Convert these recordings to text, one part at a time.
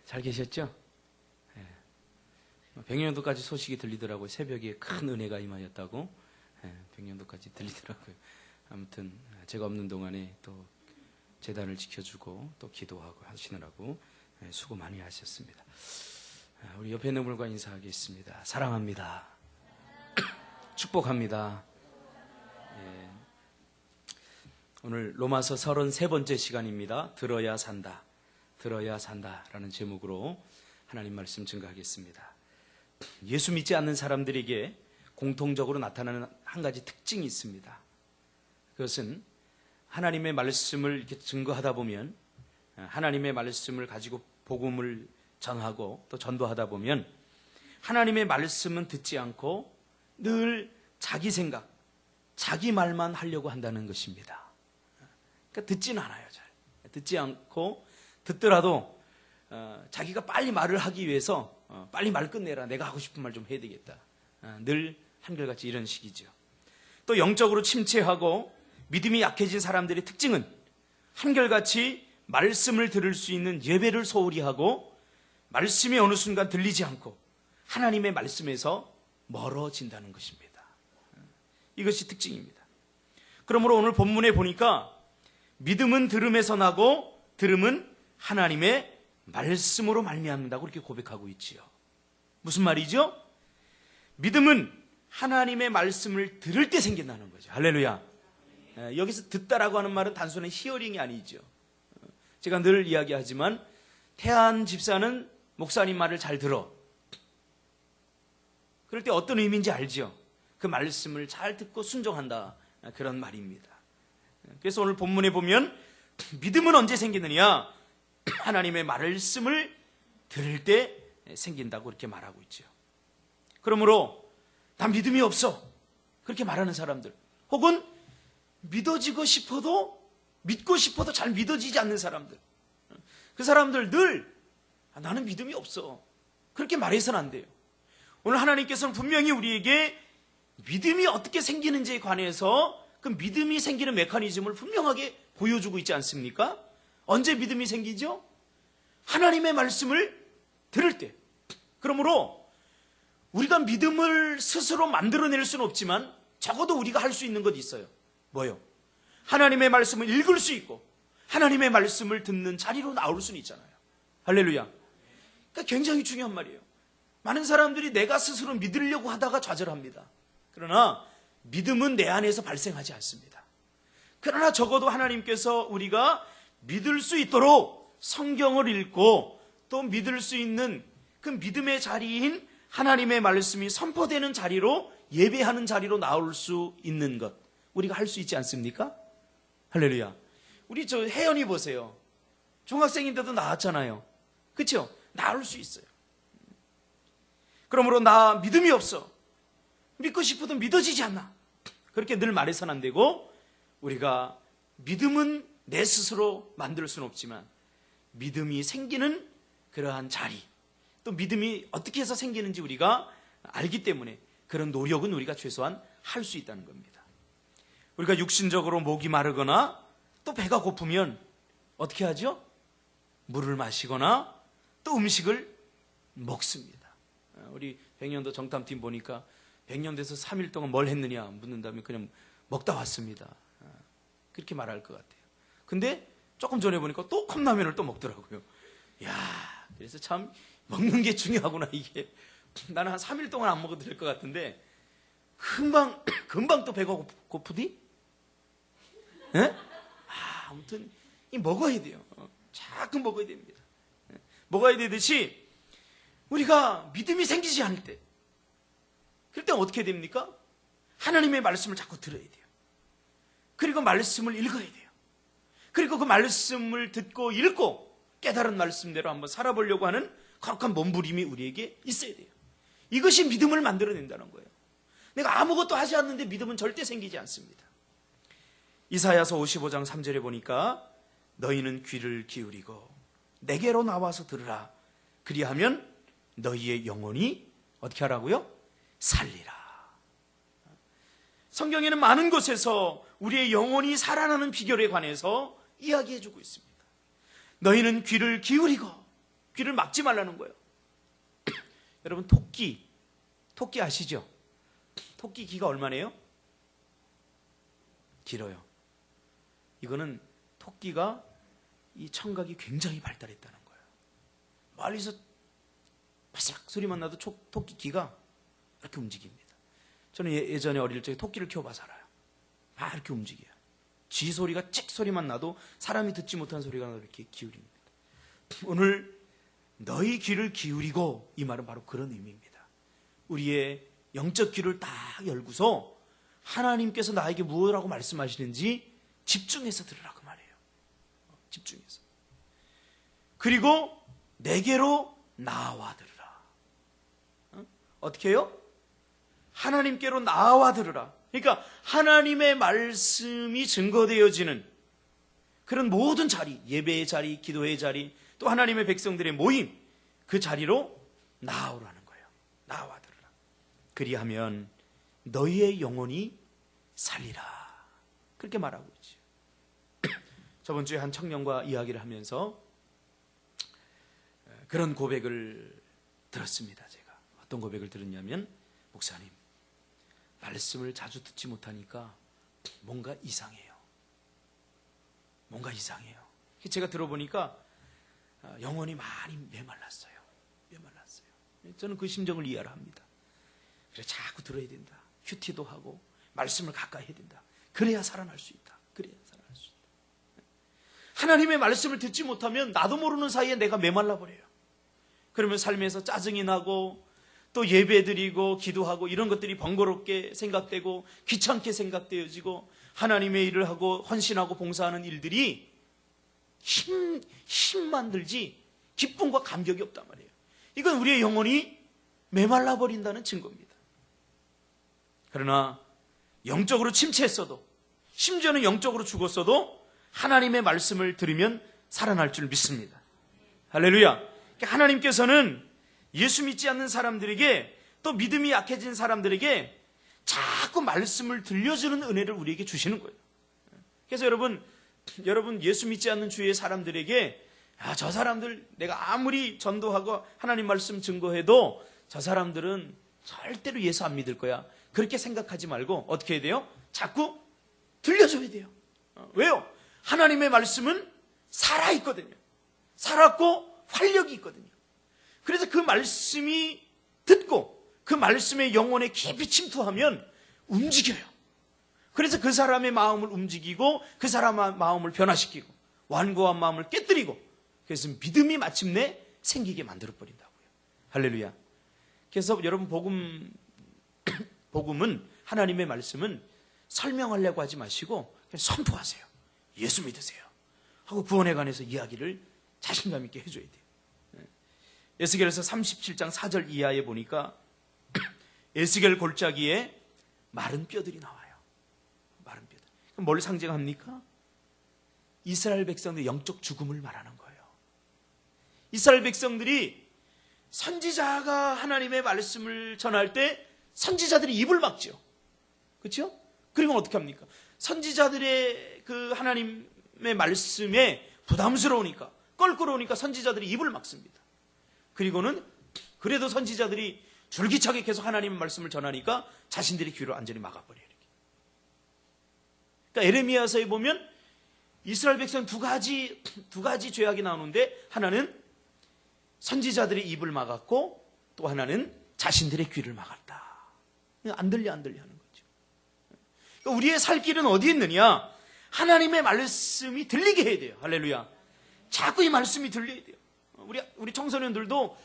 잘 계셨죠? 백년도까지 소식이 들리더라고요. 새벽에 큰 은혜가 임하였다고. 백년도까지 들리더라고요. 아무튼 제가 없는 동안에 또 재단을 지켜주고 또 기도하고 하시느라고 수고 많이 하셨습니다. 우리 옆에 있는 분과 인사하겠습니다. 사랑합니다. 축복합니다. 오늘 로마서 33번째 시간입니다. 들어야 산다. 들어야 산다라는 제목으로 하나님 말씀 증거하겠습니다. 예수 믿지 않는 사람들에게 공통적으로 나타나는 한 가지 특징이 있습니다. 그것은 하나님의 말씀을 이렇게 증거하다 보면, 하나님의 말씀을 가지고 복음을 전하고 또 전도하다 보면 하나님의 말씀은 듣지 않고 늘 자기 생각, 자기 말만 하려고 한다는 것입니다. 그러니까 듣지는 않아요. 잘 듣지 않고, 듣더라도 자기가 빨리 말을 하기 위해서 빨리 말 끝내라, 내가 하고 싶은 말 좀 해야 되겠다, 늘 한결같이 이런 식이죠. 또 영적으로 침체하고 믿음이 약해진 사람들의 특징은 한결같이 말씀을 들을 수 있는 예배를 소홀히 하고 말씀이 어느 순간 들리지 않고 하나님의 말씀에서 멀어진다는 것입니다. 이것이 특징입니다. 그러므로 오늘 본문에 보니까 믿음은 들음에서 나고 들음은 하나님의 말씀으로 말미암는다고 그렇게 고백하고 있지요. 무슨 말이죠? 믿음은 하나님의 말씀을 들을 때 생긴다는 거죠. 할렐루야. 여기서 듣다라고 하는 말은 단순한 히어링이 아니죠. 제가 늘 이야기하지만 태안 집사는 목사님 말을 잘 들어. 그럴 때 어떤 의미인지 알죠? 그 말씀을 잘 듣고 순종한다, 그런 말입니다. 그래서 오늘 본문에 보면 믿음은 언제 생기느냐? 하나님의 말씀을 들을 때 생긴다고 이렇게 말하고 있죠. 그러므로 난 믿음이 없어, 그렇게 말하는 사람들, 혹은 믿어지고 싶어도, 믿고 싶어도 잘 믿어지지 않는 사람들, 그 사람들 늘 나는 믿음이 없어, 그렇게 말해서는 안 돼요. 오늘 하나님께서는 분명히 우리에게 믿음이 어떻게 생기는지에 관해서 그 믿음이 생기는 메커니즘을 분명하게 보여주고 있지 않습니까? 언제 믿음이 생기죠? 하나님의 말씀을 들을 때. 그러므로 우리가 믿음을 스스로 만들어낼 수는 없지만 적어도 우리가 할 수 있는 것 있어요. 뭐요? 하나님의 말씀을 읽을 수 있고 하나님의 말씀을 듣는 자리로 나올 수는 있잖아요. 할렐루야. 그러니까 굉장히 중요한 말이에요. 많은 사람들이 내가 스스로 믿으려고 하다가 좌절합니다. 그러나 믿음은 내 안에서 발생하지 않습니다. 그러나 적어도 하나님께서 우리가 믿을 수 있도록 성경을 읽고 또 믿을 수 있는 그 믿음의 자리인 하나님의 말씀이 선포되는 자리로, 예배하는 자리로 나올 수 있는 것, 우리가 할 수 있지 않습니까? 할렐루야. 우리 저 혜연이 보세요. 중학생인데도 나왔잖아요. 그렇죠? 나올 수 있어요. 그러므로 나 믿음이 없어, 믿고 싶어도 믿어지지 않나, 그렇게 늘 말해서는 안 되고, 우리가 믿음은 내 스스로 만들 수는 없지만 믿음이 생기는 그러한 자리, 또 믿음이 어떻게 해서 생기는지 우리가 알기 때문에 그런 노력은 우리가 최소한 할 수 있다는 겁니다. 우리가 육신적으로 목이 마르거나 또 배가 고프면 어떻게 하죠? 물을 마시거나 또 음식을 먹습니다. 우리 백년도 정탐팀 보니까 백년도에서 3일 동안 뭘 했느냐 묻는다면 그냥 먹다 왔습니다, 그렇게 말할 것 같아요. 근데 조금 전에 보니까 또 컵라면을 또 먹더라고요. 야, 그래서 참 먹는 게 중요하구나, 이게. 나는 한 3일 동안 안 먹어도 될 것 같은데 금방 또 배가 고프디? 예? 아무튼 먹어야 돼요. 자꾸 먹어야 됩니다. 먹어야 되듯이 우리가 믿음이 생기지 않을 때, 그럴 때 어떻게 됩니까? 하나님의 말씀을 자꾸 들어야 돼요. 그리고 말씀을 읽어야 돼요. 그리고 그 말씀을 듣고 읽고 깨달은 말씀대로 한번 살아보려고 하는 거룩한 몸부림이 우리에게 있어야 돼요. 이것이 믿음을 만들어낸다는 거예요. 내가 아무것도 하지 않는데 믿음은 절대 생기지 않습니다. 이사야서 55장 3절에 보니까 너희는 귀를 기울이고 내게로 나와서 들으라. 그리하면 너희의 영혼이 어떻게 하라고요? 살리라. 성경에는 많은 곳에서 우리의 영혼이 살아나는 비결에 관해서 이야기해주고 있습니다. 너희는 귀를 기울이고 귀를 막지 말라는 거예요. 여러분, 토끼 아시죠? 토끼 귀가 얼마네요? 길어요. 이거는 토끼가 이 청각이 굉장히 발달했다는 거예요. 멀리서 바삭 소리만 나도 토끼 귀가 이렇게 움직입니다. 저는 예전에 어릴 적에 토끼를 키워봐서 알아요. 막 이렇게 움직여요. 쥐 소리가 찍 소리만 나도 사람이 듣지 못한 소리가 나도 이렇게 기울입니다. 오늘 너희 귀를 기울이고, 이 말은 바로 그런 의미입니다. 우리의 영적 귀를 딱 열고서 하나님께서 나에게 무엇이라고 말씀하시는지 집중해서 들으라, 그 말이에요. 집중해서. 그리고 내게로 나와 들으라. 어떻게 해요? 하나님께로 나와 들으라. 그러니까 하나님의 말씀이 증거되어지는 그런 모든 자리, 예배의 자리, 기도의 자리, 또 하나님의 백성들의 모임, 그 자리로 나오라는 거예요. 나와 들으라. 그리하면 너희의 영혼이 살리라. 그렇게 말하고 있죠. 저번 주에 한 청년과 이야기를 하면서 그런 고백을 들었습니다. 제가 어떤 고백을 들었냐면, 목사님, 말씀을 자주 듣지 못하니까 뭔가 이상해요. 뭔가 이상해요. 제가 들어보니까 영혼이 많이 메말랐어요. 메말랐어요. 저는 그 심정을 이해를 합니다. 그래, 자꾸 들어야 된다. 큐티도 하고 말씀을 가까이 해야 된다. 그래야 살아날 수 있다. 그래야 살아날 수 있다. 하나님의 말씀을 듣지 못하면 나도 모르는 사이에 내가 메말라 버려요. 그러면 삶에서 짜증이 나고, 또 예배드리고 기도하고 이런 것들이 번거롭게 생각되고 귀찮게 생각되어지고, 하나님의 일을 하고 헌신하고 봉사하는 일들이 힘만 들지 기쁨과 감격이 없단 말이에요. 이건 우리의 영혼이 메말라 버린다는 증거입니다. 그러나 영적으로 침체했어도, 심지어는 영적으로 죽었어도 하나님의 말씀을 들으면 살아날 줄 믿습니다. 할렐루야. 하나님께서는 예수 믿지 않는 사람들에게, 또 믿음이 약해진 사람들에게 자꾸 말씀을 들려주는 은혜를 우리에게 주시는 거예요. 그래서 여러분 예수 믿지 않는 주위의 사람들에게, 저 사람들 내가 아무리 전도하고 하나님 말씀 증거해도 저 사람들은 절대로 예수 안 믿을 거야, 그렇게 생각하지 말고 어떻게 해야 돼요? 자꾸 들려줘야 돼요. 왜요? 하나님의 말씀은 살아있거든요. 살았고 활력이 있거든요. 그래서 그 말씀이 듣고 그 말씀의 영혼에 깊이 침투하면 움직여요. 그래서 그 사람의 마음을 움직이고 그 사람의 마음을 변화시키고 완고한 마음을 깨뜨리고, 그래서 믿음이 마침내 생기게 만들어버린다고요. 할렐루야. 그래서 여러분, 복음은, 하나님의 말씀은 설명하려고 하지 마시고 그냥 선포하세요. 예수 믿으세요 하고 구원에 관해서 이야기를 자신감 있게 해줘야 돼요. 에스겔에서 37장 4절 이하에 보니까 에스겔 골짜기에 마른 뼈들이 나와요. 마른 뼈들. 그럼 뭘 상징합니까? 이스라엘 백성들의 영적 죽음을 말하는 거예요. 이스라엘 백성들이 선지자가 하나님의 말씀을 전할 때 선지자들이 입을 막죠. 그렇죠? 그리고 어떻게 합니까? 선지자들의 그 하나님의 말씀에 부담스러우니까, 껄끄러우니까 선지자들이 입을 막습니다. 그리고는 그래도 선지자들이 줄기차게 계속 하나님의 말씀을 전하니까 자신들의 귀를 완전히 막아버려요. 그러니까 에레미야서에 보면 이스라엘 백성 두 가지 죄악이 나오는데, 하나는 선지자들의 입을 막았고, 또 하나는 자신들의 귀를 막았다. 안 들려 하는 거죠. 그러니까 우리의 살 길은 어디 있느냐? 하나님의 말씀이 들리게 해야 돼요. 할렐루야. 자꾸 이 말씀이 들려야 돼요. 우리 청소년들도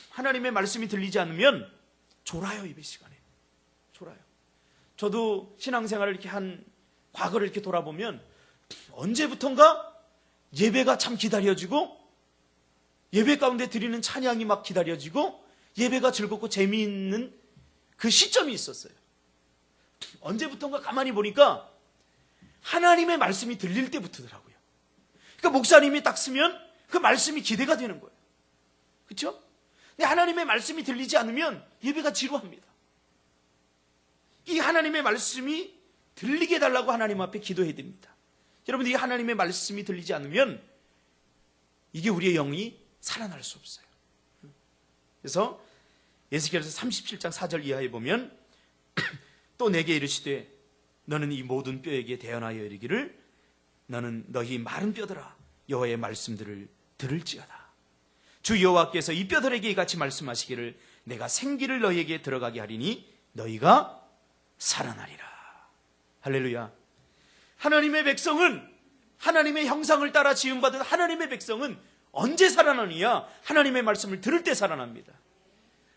하나님의 말씀이 들리지 않으면 졸아요. 예배 시간에 졸아요. 저도 신앙생활을 이렇게 한 과거를 이렇게 돌아보면 언제부턴가 예배가 참 기다려지고, 예배 가운데 드리는 찬양이 막 기다려지고, 예배가 즐겁고 재미있는 그 시점이 있었어요. 언제부턴가 가만히 보니까 하나님의 말씀이 들릴 때부터더라고요. 그러니까 목사님이 딱 쓰면 그 말씀이 기대가 되는 거예요. 그렇죠? 근데 하나님의 말씀이 들리지 않으면 예배가 지루합니다. 이 하나님의 말씀이 들리게 해달라고 하나님 앞에 기도해야 됩니다. 여러분, 이 하나님의 말씀이 들리지 않으면 이게 우리의 영이 살아날 수 없어요. 그래서 에스겔서 37장 4절 이하에 보면 또 내게 이르시되 너는 이 모든 뼈에게 대언하여 이르기를 너는 너희 마른 뼈들아 여호와의 말씀들을 들을지어다. 주 여호와께서 이 뼈들에게 이같이 말씀하시기를 내가 생기를 너희에게 들어가게 하리니 너희가 살아나리라. 할렐루야. 하나님의 백성은, 하나님의 형상을 따라 지음받은 하나님의 백성은 언제 살아나느냐? 하나님의 말씀을 들을 때 살아납니다.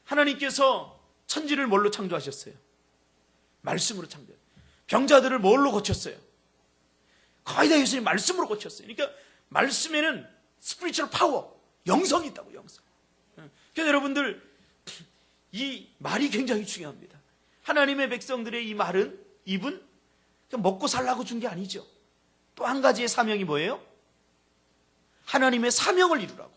하나님께서 천지를 뭘로 창조하셨어요? 말씀으로 창조했어요. 병자들을 뭘로 고쳤어요? 거의 다 예수님 말씀으로 고쳤어요. 그러니까 말씀에는 스피리추얼 파워, 영성이 있다고, 영성. 그래서 여러분들, 이 말이 굉장히 중요합니다. 하나님의 백성들의 이 말은, 입은 먹고 살라고 준 게 아니죠. 또 한 가지의 사명이 뭐예요? 하나님의 사명을 이루라고,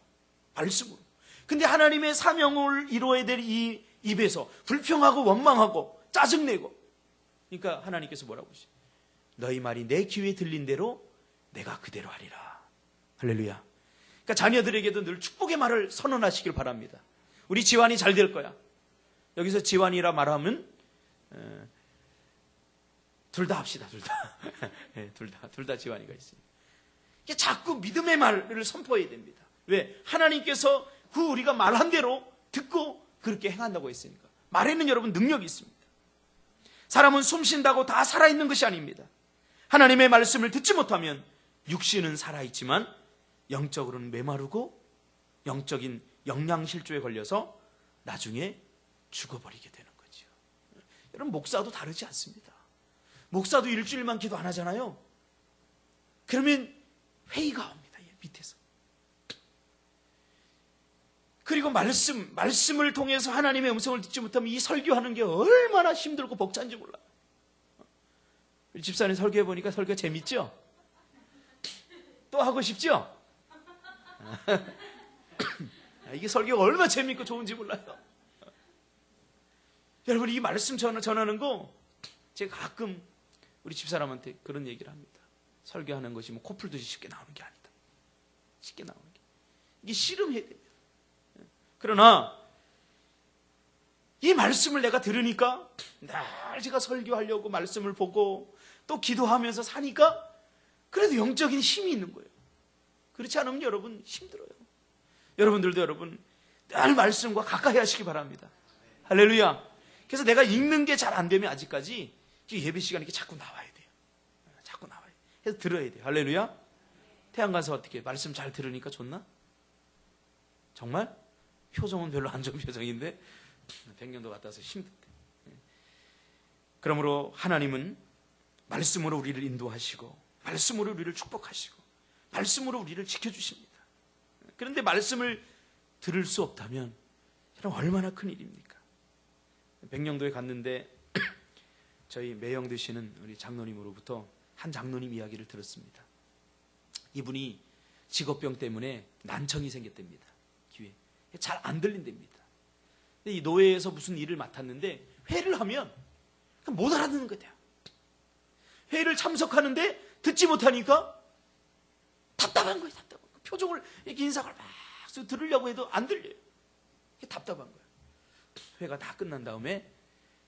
말씀으로. 근데 하나님의 사명을 이루어야 될 이 입에서 불평하고 원망하고 짜증내고, 그러니까 하나님께서 뭐라고 하시죠? 너희 말이 내 귀에 들린 대로 내가 그대로 하리라. 할렐루야. 그러니까 자녀들에게도 늘 축복의 말을 선언하시길 바랍니다. 우리 지환이 잘 될 거야. 여기서 지환이라 말하면 둘 다 합시다. 둘 다. 네, 둘 다 지환이가 있습니다. 자꾸 믿음의 말을 선포해야 됩니다. 왜? 하나님께서 그 우리가 말한 대로 듣고 그렇게 행한다고 했으니까. 말에는 여러분 능력이 있습니다. 사람은 숨 쉰다고 다 살아있는 것이 아닙니다. 하나님의 말씀을 듣지 못하면 육신은 살아있지만 영적으로는 메마르고 영적인 영양실조에 걸려서 나중에 죽어버리게 되는 거죠. 여러분, 목사도 다르지 않습니다. 목사도 일주일만 기도 안 하잖아요. 그러면 회의가 옵니다. 밑에서. 그리고 말씀을 통해서 하나님의 음성을 듣지 못하면 이 설교하는 게 얼마나 힘들고 벅찬지 몰라요. 우리 집사님 설교해보니까 설교 재밌죠? 또 하고 싶죠? 이게 설교가 얼마나 재밌고 좋은지 몰라요. 여러분, 이 말씀 전하는 거 제가 가끔 우리 집사람한테 그런 얘기를 합니다. 설교하는 것이 뭐 코풀듯이 쉽게 나오는 게 아니다. 쉽게 나오는 게. 이게 씨름해야 됩니다. 그러나 이 말씀을 내가 들으니까 날 제가 설교하려고 말씀을 보고 또 기도하면서 사니까 그래도 영적인 힘이 있는 거예요. 그렇지 않으면 여러분 힘들어요. 여러분들도 여러분 늘 말씀과 가까이 하시기 바랍니다. 할렐루야. 그래서 내가 읽는 게 잘 안 되면 아직까지 예배 시간에 자꾸 나와야 돼요. 자꾸 나와야 돼요. 그래서 들어야 돼요. 할렐루야. 태양 가서 어떻게 말씀 잘 들으니까 좋나? 정말? 표정은 별로 안 좋은 표정인데 100년도 갔다 와서 힘든데. 그러므로 하나님은 말씀으로 우리를 인도하시고 말씀으로 우리를 축복하시고 말씀으로 우리를 지켜주십니다. 그런데 말씀을 들을 수 없다면 얼마나 큰 일입니까? 백령도에 갔는데 저희 매영 되시는 우리 장로님으로부터 한 장로님 이야기를 들었습니다. 이분이 직업병 때문에 난청이 생겼답니다. 귀에. 잘 안 들린답니다. 근데 이 노예에서 무슨 일을 맡았는데 회를 하면 못 알아듣는 거예요. 회의를 참석하는데 듣지 못하니까 답답한 거예요. 답답한 거예요. 표정을 이렇게 인상을 막 들으려고 해도 안 들려요. 답답한 거예요. 회가 다 끝난 다음에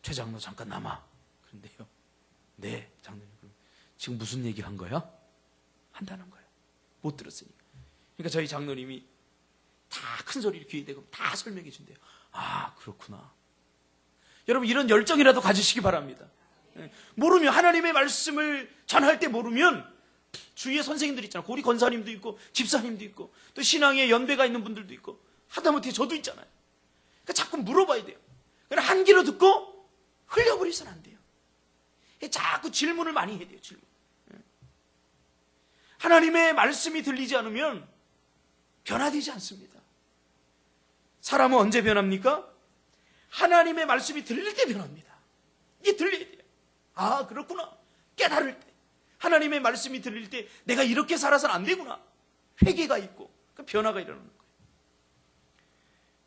최 장로 잠깐 남아. 그런데요. 네, 장로님. 그럼 지금 무슨 얘기 한 거야? 한다는 거예요. 못 들었으니까. 그러니까 저희 장로님이 다 큰 소리를 귀에 대고 다 설명해 준대요. 아, 그렇구나. 여러분, 이런 열정이라도 가지시기 바랍니다. 모르면, 하나님의 말씀을 전할 때 모르면 주위에 선생님들 있잖아요. 우리 권사님도 있고 집사님도 있고 또 신앙에 연배가 있는 분들도 있고 하다못해 저도 있잖아요. 그러니까 자꾸 물어봐야 돼요. 그러나 한 귀로 듣고 흘려버리서는 안 돼요. 자꾸 질문을 많이 해야 돼요. 질문. 하나님의 말씀이 들리지 않으면 변화되지 않습니다. 사람은 언제 변합니까? 하나님의 말씀이 들릴 때 변합니다. 이게 들려야 돼요. 아, 그렇구나. 깨달을 때. 하나님의 말씀이 들릴 때 내가 이렇게 살아서는 안 되구나. 회개가 있고 그 변화가 일어나는 거예요.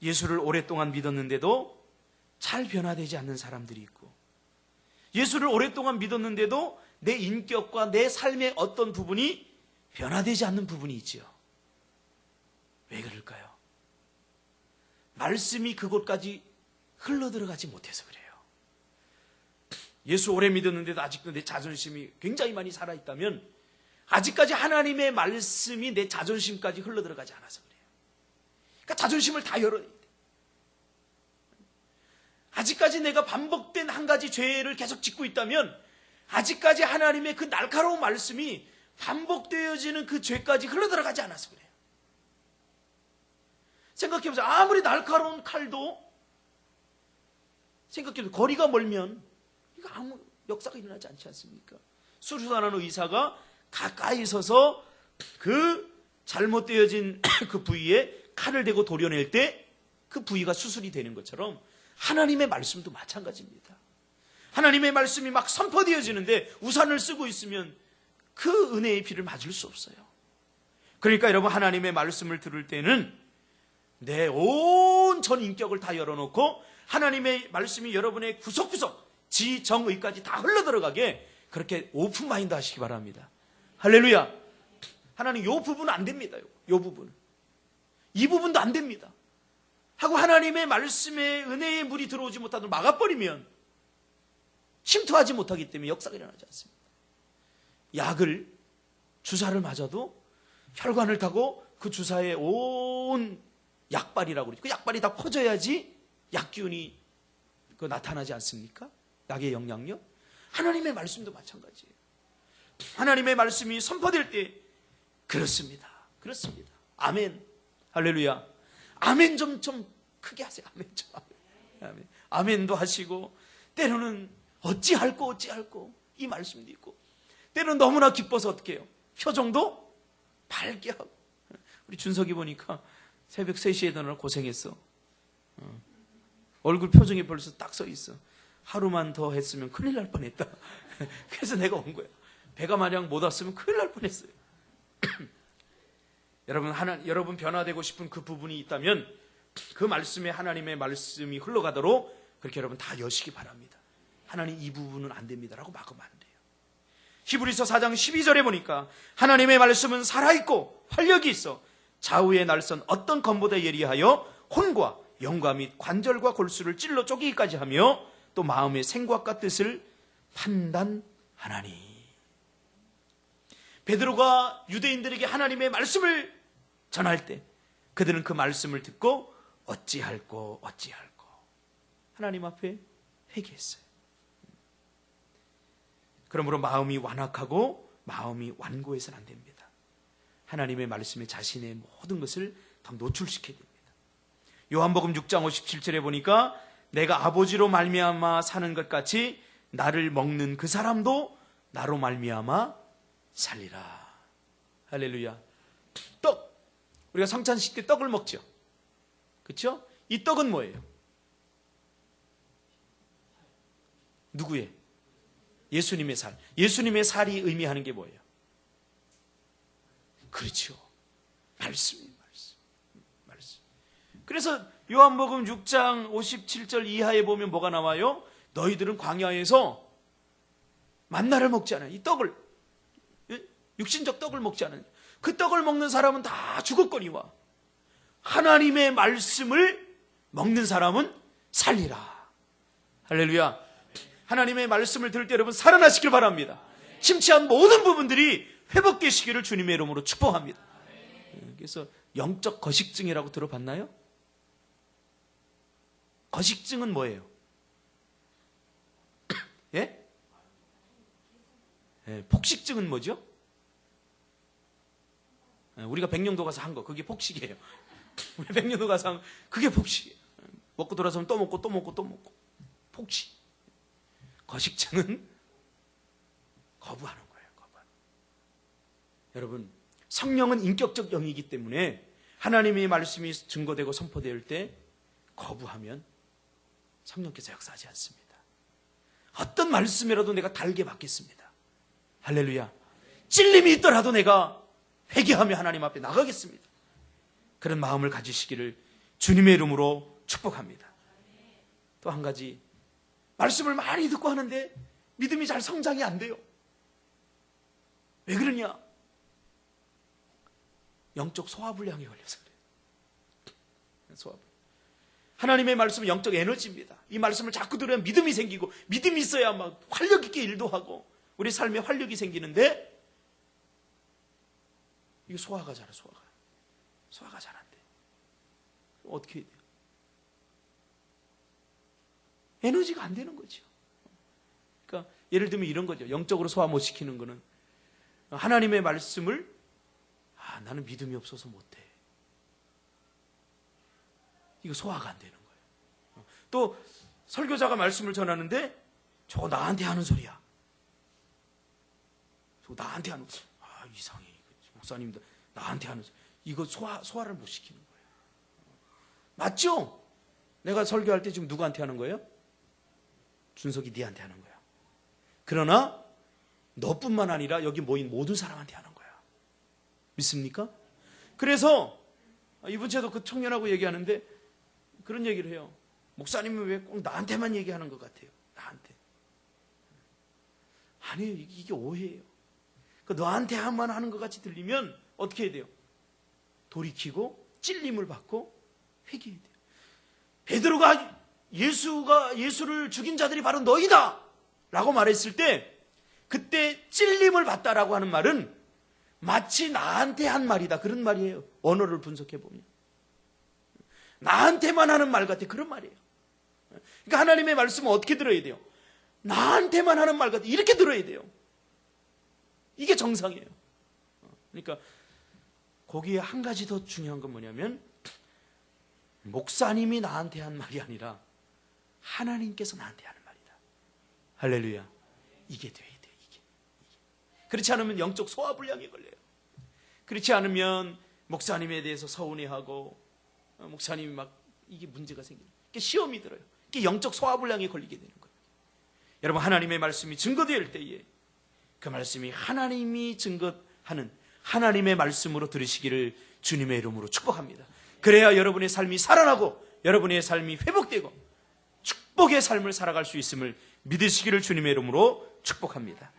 예수를 오랫동안 믿었는데도 잘 변화되지 않는 사람들이 있고, 예수를 오랫동안 믿었는데도 내 인격과 내 삶의 어떤 부분이 변화되지 않는 부분이 있지요. 왜 그럴까요? 말씀이 그곳까지 흘러들어가지 못해서 그래요. 예수 오래 믿었는데도 아직도 내 자존심이 굉장히 많이 살아있다면 아직까지 하나님의 말씀이 내 자존심까지 흘러들어가지 않아서 그래요. 그러니까 자존심을 다 열어야 돼. 아직까지 내가 반복된 한 가지 죄를 계속 짓고 있다면 아직까지 하나님의 그 날카로운 말씀이 반복되어지는 그 죄까지 흘러들어가지 않아서 그래요. 생각해보세요. 아무리 날카로운 칼도 생각해보세요. 거리가 멀면 이거 아무 역사가 일어나지 않지 않습니까? 수술하는 의사가 가까이 서서 그 잘못되어진 그 부위에 칼을 대고 도려낼 때 그 부위가 수술이 되는 것처럼 하나님의 말씀도 마찬가지입니다. 하나님의 말씀이 막 선포되어지는데 우산을 쓰고 있으면 그 은혜의 비를 맞을 수 없어요. 그러니까 여러분, 하나님의 말씀을 들을 때는 내 온 전 인격을 다 열어놓고 하나님의 말씀이 여러분의 구석구석 지정의까지 다 흘러들어가게 그렇게 오픈 마인드 하시기 바랍니다. 할렐루야. 하나님 요 부분은 안 됩니다. 요 부분. 이 부분도 안 됩니다. 하고 하나님의 말씀에 은혜의 물이 들어오지 못하도록 막아버리면 침투하지 못하기 때문에 역사가 일어나지 않습니다. 약을, 주사를 맞아도 혈관을 타고 그 주사에 온 약발이라고 그러죠. 그 약발이 다 퍼져야지 약기운이 나타나지 않습니까? 약의 영향력. 하나님의 말씀도 마찬가지예요. 하나님의 말씀이 선포될 때 그렇습니다. 그렇습니다. 아멘. 할렐루야. 아멘 좀 크게 하세요. 아멘 좀. 아멘. 아멘도 하시고 때로는 어찌할꼬 이 말씀도 있고 때로는 너무나 기뻐서 어떻게 해요? 표정도 밝게 하고. 우리 준석이 보니까 새벽 3시에 일어나 고생했어. 얼굴 표정이 벌써 딱 서 있어. 하루만 더 했으면 큰일 날 뻔했다. 그래서 내가 온 거야. 배가 마냥 못 왔으면 큰일 날 뻔했어요. 여러분 변화되고 싶은 그 부분이 있다면 그 말씀에 하나님의 말씀이 흘러가도록 그렇게 여러분 다 여시기 바랍니다. 하나님 이 부분은 안 됩니다라고 막으면 안 돼요. 히브리서 4장 12절에 보니까 하나님의 말씀은 살아있고 활력이 있어 좌우의 날선 어떤 검보다 예리하여 혼과 영과 및 관절과 골수를 찔러 쪼개기까지 하며 또 마음의 생각과 뜻을 판단하나니. 베드로가 유대인들에게 하나님의 말씀을 전할 때 그들은 그 말씀을 듣고 어찌할꼬 하나님 앞에 회개했어요. 그러므로 마음이 완악하고 마음이 완고해서는 안 됩니다. 하나님의 말씀에 자신의 모든 것을 더 노출시켜야 됩니다. 요한복음 6장 57절에 보니까 내가 아버지로 말미암아 사는 것 같이 나를 먹는 그 사람도 나로 말미암아 살리라. 할렐루야. 떡. 우리가 성찬식 때 떡을 먹죠. 그렇죠? 이 떡은 뭐예요? 누구의? 예수님의 살. 예수님의 살이 의미하는 게 뭐예요? 그렇죠. 말씀이에요. 말씀. 그래서 요한복음 6장 57절 이하에 보면 뭐가 나와요? 너희들은 광야에서 만나를 먹지 않아요. 이 떡을, 육신적 떡을 먹지 않아요. 그 떡을 먹는 사람은 다 죽었거니와 하나님의 말씀을 먹는 사람은 살리라. 할렐루야. 하나님의 말씀을 들을 때 여러분 살아나시길 바랍니다. 침체한 모든 부분들이 회복되시기를 주님의 이름으로 축복합니다. 그래서 영적 거식증이라고 들어봤나요? 거식증은 뭐예요? 예? 폭식증은 뭐죠? 우리가 백령도 가서 한 거, 그게 폭식이에요. 우리 백령도 가서 한 거, 그게 폭식이에요. 먹고 돌아서면 또 먹고 또 먹고 또 먹고. 폭식. 거식증은 거부하는 거예요. 거부하는. 여러분, 성령은 인격적 영이기 때문에 하나님의 말씀이 증거되고 선포될 때 거부하면 성령께서 역사하지 않습니다. 어떤 말씀이라도 내가 달게 받겠습니다. 할렐루야. 찔림이 있더라도 내가 회개하며 하나님 앞에 나가겠습니다. 그런 마음을 가지시기를 주님의 이름으로 축복합니다. 또 한 가지, 말씀을 많이 듣고 하는데 믿음이 잘 성장이 안 돼요. 왜 그러냐? 영적 소화불량에 걸려서 그래요. 소화불량. 하나님의 말씀은 영적 에너지입니다. 이 말씀을 자꾸 들어야 믿음이 생기고, 믿음이 있어야 막 활력 있게 일도 하고 우리 삶에 활력이 생기는데, 이거 소화가 잘 안 돼. 어떻게 해야 돼요? 에너지가 안 되는 거죠. 그러니까 예를 들면 이런 거죠. 영적으로 소화 못 시키는 거는, 하나님의 말씀을 나는 믿음이 없어서 못해. 이거 소화가 안 되는 거예요. 또 설교자가 말씀을 전하는데 저거 나한테 하는 소리야. 저거 나한테 하는, 이상해. 목사님도 나한테 하는 소리. 이거 소화를 못 시키는 거예요. 맞죠? 내가 설교할 때 지금 누구한테 하는 거예요? 준석이 니한테 하는 거야. 그러나 너뿐만 아니라 여기 모인 모든 사람한테 하는 거야. 믿습니까? 그래서 이번 주에도 그 청년하고 얘기하는데 그런 얘기를 해요. 목사님은 왜 꼭 나한테만 얘기하는 것 같아요? 나한테. 아니에요. 이게 오해예요. 너한테만 하는 것 같이 들리면 어떻게 해야 돼요? 돌이키고 찔림을 받고 회개해야 돼요. 베드로가 예수를 죽인 자들이 바로 너희다! 라고 말했을 때, 그때 찔림을 받다라고 하는 말은 마치 나한테 한 말이다. 그런 말이에요. 언어를 분석해 보면. 나한테만 하는 말 같아. 그런 말이에요. 그러니까 하나님의 말씀은 어떻게 들어야 돼요? 나한테만 하는 말 같아. 이렇게 들어야 돼요. 이게 정상이에요. 그러니까 거기에 한 가지 더 중요한 건 뭐냐면, 목사님이 나한테 한 말이 아니라 하나님께서 나한테 하는 말이다. 할렐루야. 이게 돼야 돼요. 이게. 그렇지 않으면 영적 소화불량이 걸려요. 그렇지 않으면 목사님에 대해서 서운해하고, 목사님이 막 이게 문제가 생겨요. 이게 시험이 들어요. 이게 영적 소화불량이 걸리게 되는 거예요. 여러분, 하나님의 말씀이 증거될 때에 그 말씀이 하나님이 증거하는 하나님의 말씀으로 들으시기를 주님의 이름으로 축복합니다. 그래야 여러분의 삶이 살아나고 여러분의 삶이 회복되고 축복의 삶을 살아갈 수 있음을 믿으시기를 주님의 이름으로 축복합니다.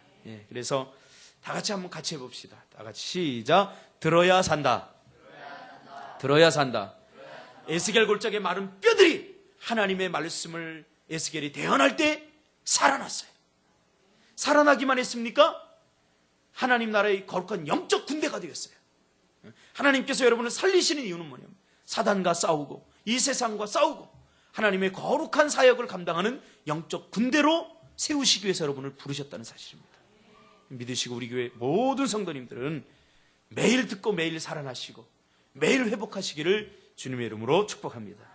그래서 다 같이 한번 같이 해봅시다. 다 같이 시작. 들어야 산다. 들어야 산다. 에스겔 골짜기의 마른 뼈들이 하나님의 말씀을 에스겔이 대언할 때 살아났어요. 살아나기만 했습니까? 하나님 나라의 거룩한 영적 군대가 되었어요. 하나님께서 여러분을 살리시는 이유는 뭐냐면, 사단과 싸우고 이 세상과 싸우고 하나님의 거룩한 사역을 감당하는 영적 군대로 세우시기 위해서 여러분을 부르셨다는 사실입니다. 믿으시고 우리 교회 모든 성도님들은 매일 듣고 매일 살아나시고 매일 회복하시기를 주님의 이름으로 축복합니다.